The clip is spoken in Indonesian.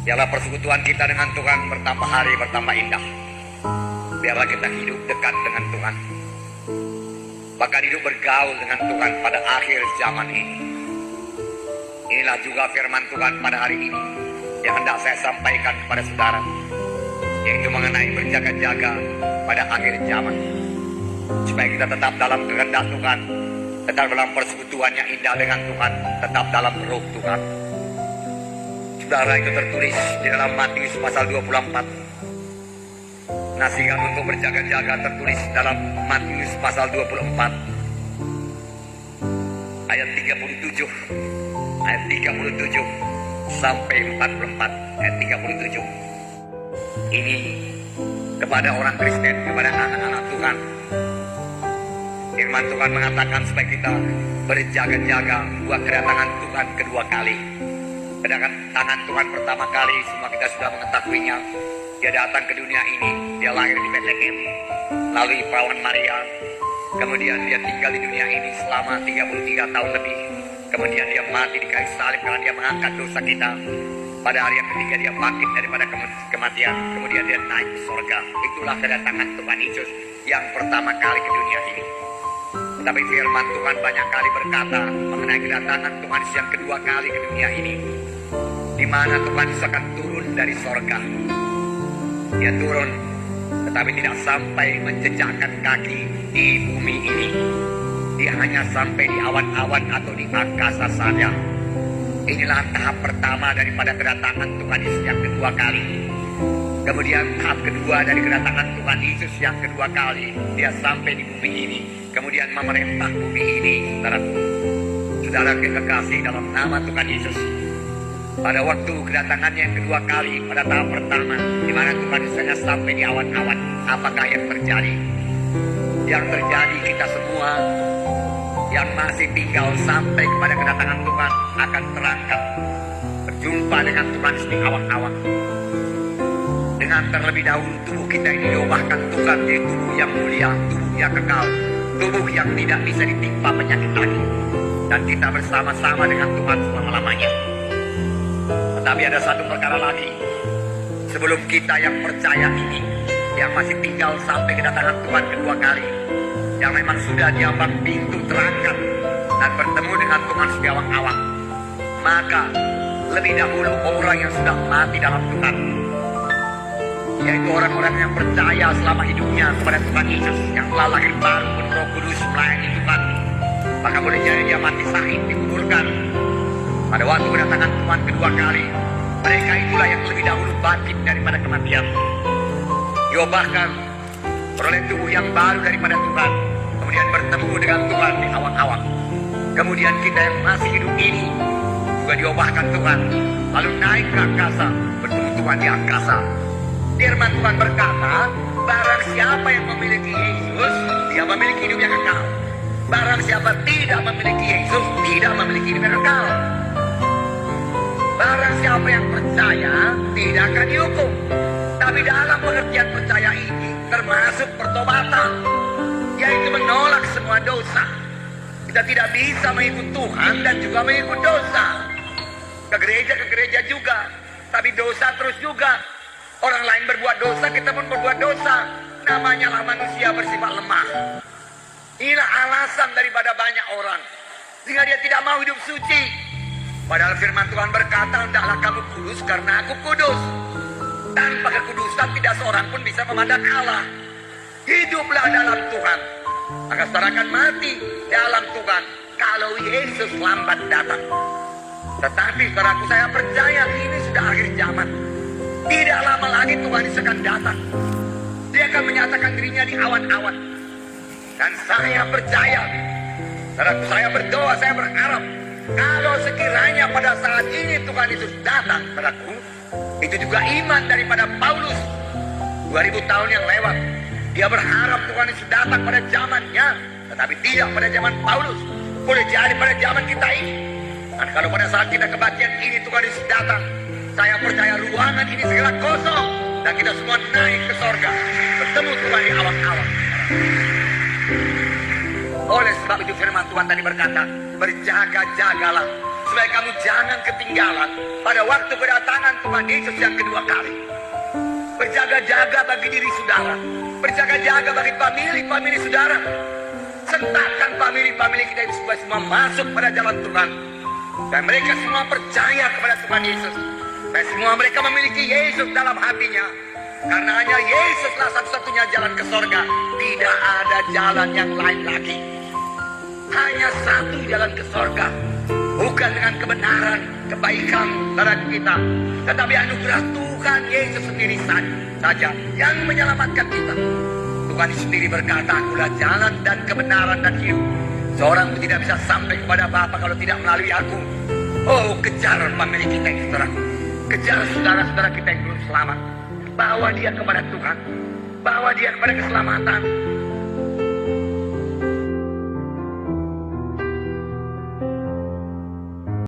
Biarlah persekutuan kita dengan Tuhan bertambah hari bertambah indah. Biarlah kita hidup dekat dengan Tuhan, bahkan hidup bergaul dengan Tuhan pada akhir zaman ini. Inilah juga firman Tuhan pada hari ini yang hendak saya sampaikan kepada saudara, yaitu mengenai berjaga-jaga pada akhir zaman, supaya kita tetap dalam kehendak Tuhan, tetap dalam persekutuan yang indah dengan Tuhan, tetap dalam roh Tuhan. Saudara, itu tertulis di dalam Matius pasal 24. Nasihat untuk berjaga-jaga tertulis dalam Matius pasal 24 ayat 37 sampai 44 ayat 37. Ini kepada orang Kristen, kepada anak-anak Tuhan. Firman Tuhan mengatakan supaya kita berjaga-jaga buat kedatangan Tuhan kedua kali. Kedatangan Tuhan pertama kali semua kita sudah mengetahuinya. Dia datang ke dunia ini, dia lahir di Bethlehem, melalui perawan Maria. Kemudian dia tinggal di dunia ini selama 33 tahun lebih. Kemudian dia mati di kayu salib karena dia mengangkat dosa kita. Pada hari yang ketiga dia bangkit daripada kematian. Kemudian dia naik ke surga. Itulah kedatangan Tuhan Yesus yang pertama kali ke dunia ini. Tetapi firman Tuhan banyak kali berkata mengenai kedatangan Tuhan Yesus yang kedua kali ke dunia ini, di mana Tuhan Yesus akan turun dari surga. Dia turun, tetapi tidak sampai menjejakkan kaki di bumi ini. Dia hanya sampai di awan-awan atau di angkasa saja. Inilah tahap pertama daripada kedatangan Tuhan Yesus yang kedua kali. Kemudian tahap kedua dari kedatangan Tuhan Yesus yang kedua kali, dia sampai di bumi ini. Kemudian memerintah bumi ini, saudara kekasih dalam nama Tuhan Yesus. Pada waktu kedatangannya yang kedua kali, pada tahap pertama, di mana Tuhan Yesus sampai di awan-awan, apakah yang terjadi? Yang terjadi, kita semua yang masih tinggal sampai kepada kedatangan Tuhan akan terangkat, berjumpa dengan Tuhan di awan-awan. Dengan terlebih dahulu tubuh kita ini diubahkan Tuhan menjadi tubuh yang mulia, tubuh yang kekal, tubuh yang tidak bisa ditimpa penyakit lagi, dan kita bersama-sama dengan Tuhan selama-lamanya. Tetapi ada satu perkara lagi. Sebelum kita yang percaya ini, yang masih tinggal sampai kedatangan Tuhan kedua kali, yang memang sudah diambang pintu terangkat dan bertemu dengan Tuhan di awang-awang, maka lebih dahulu orang yang sudah mati dalam Tuhan, yaitu orang-orang yang percaya selama hidupnya kepada Tuhan Yesus, yang telah lahir baru Roh Kudus melayani Tuhan, maka boleh jadi dia mati syahid, dikuburkan. Pada waktu kedatangan Tuhan kedua kali, mereka itulah yang lebih dahulu bangkit daripada kematian. Diubahkan oleh tubuh yang baru daripada Tuhan, kemudian bertemu dengan Tuhan di awang-awang. Kemudian kita yang masih hidup ini juga diubahkan Tuhan, lalu naik ke angkasa, bertemu Tuhan di angkasa. Firman Tuhan berkata, barang siapa yang memiliki Yesus, dia memiliki hidup yang kekal. Barang siapa tidak memiliki Yesus, tidak memiliki hidup yang kekal. Barang siapa yang percaya tidak akan dihukum. Tapi dalam pengertian percaya ini termasuk pertobatan, yaitu menolak semua dosa. Kita tidak bisa mengikut Tuhan dan juga mengikut dosa. Ke gereja juga, tapi dosa terus juga. Orang lain berbuat dosa, kita pun berbuat dosa. Namanya lah manusia bersifat lemah. Inilah alasan daripada banyak orang, sehingga dia tidak mau hidup suci. Padahal firman Tuhan berkata, hendaklah kamu kudus karena aku kudus. Tanpa kekudusan tidak seorang pun bisa memandang Allah. Hiduplah dalam Tuhan, maka saudara akan mati dalam Tuhan kalau Yesus lambat datang. Tetapi saudaraku, saya percaya ini sudah akhir zaman. Tidak lama lagi Tuhan Yesus akan datang. Dia akan menyatakan dirinya di awan-awan. Dan saya percaya, saudaraku, saya berdoa, saya berharap, kalau sekiranya pada saat ini Tuhan Yesus datang, saudaraku, itu juga iman daripada Paulus 2000 tahun yang lewat. Dia berharap Tuhan Yesus datang pada zamannya, tetapi tidak pada zaman Paulus. Boleh jadi pada zaman kita ini. Dan kalau pada saat kita kebaktian ini Tuhan Yesus datang, saya percaya ruangan ini segera kosong dan kita semua naik ke sorga, bertemu Tuhan di awang-awang. Oleh sebab itu firman Tuhan tadi berkata, berjaga-jagalah supaya kamu jangan ketinggalan pada waktu kedatangan Tuhan Yesus yang kedua kali. Berjaga-jaga bagi diri saudara, berjaga-jaga bagi famili saudara. Sertakan famili kita itu supaya semua masuk pada jalan Tuhan, dan mereka semua percaya kepada Tuhan Yesus, dan semua mereka memiliki Yesus dalam hatinya. Karena hanya Yesuslah satu-satunya jalan ke sorga. Tidak ada jalan yang lain lagi. Hanya satu jalan ke sorga. Bukan dengan kebenaran, kebaikan saudara kita, tetapi anugerah Tuhan Yesus sendiri saja yang menyelamatkan kita. Tuhan sendiri berkata, "Akulah jalan dan kebenaran dan hidup. Seorang pun tidak bisa sampai kepada Bapa kalau tidak melalui aku." Oh, kejar famili kita ini, saudaraku. Kejar saudara-saudara kita yang belum selamat. Bawa dia kepada Tuhan. Bawa dia kepada keselamatan.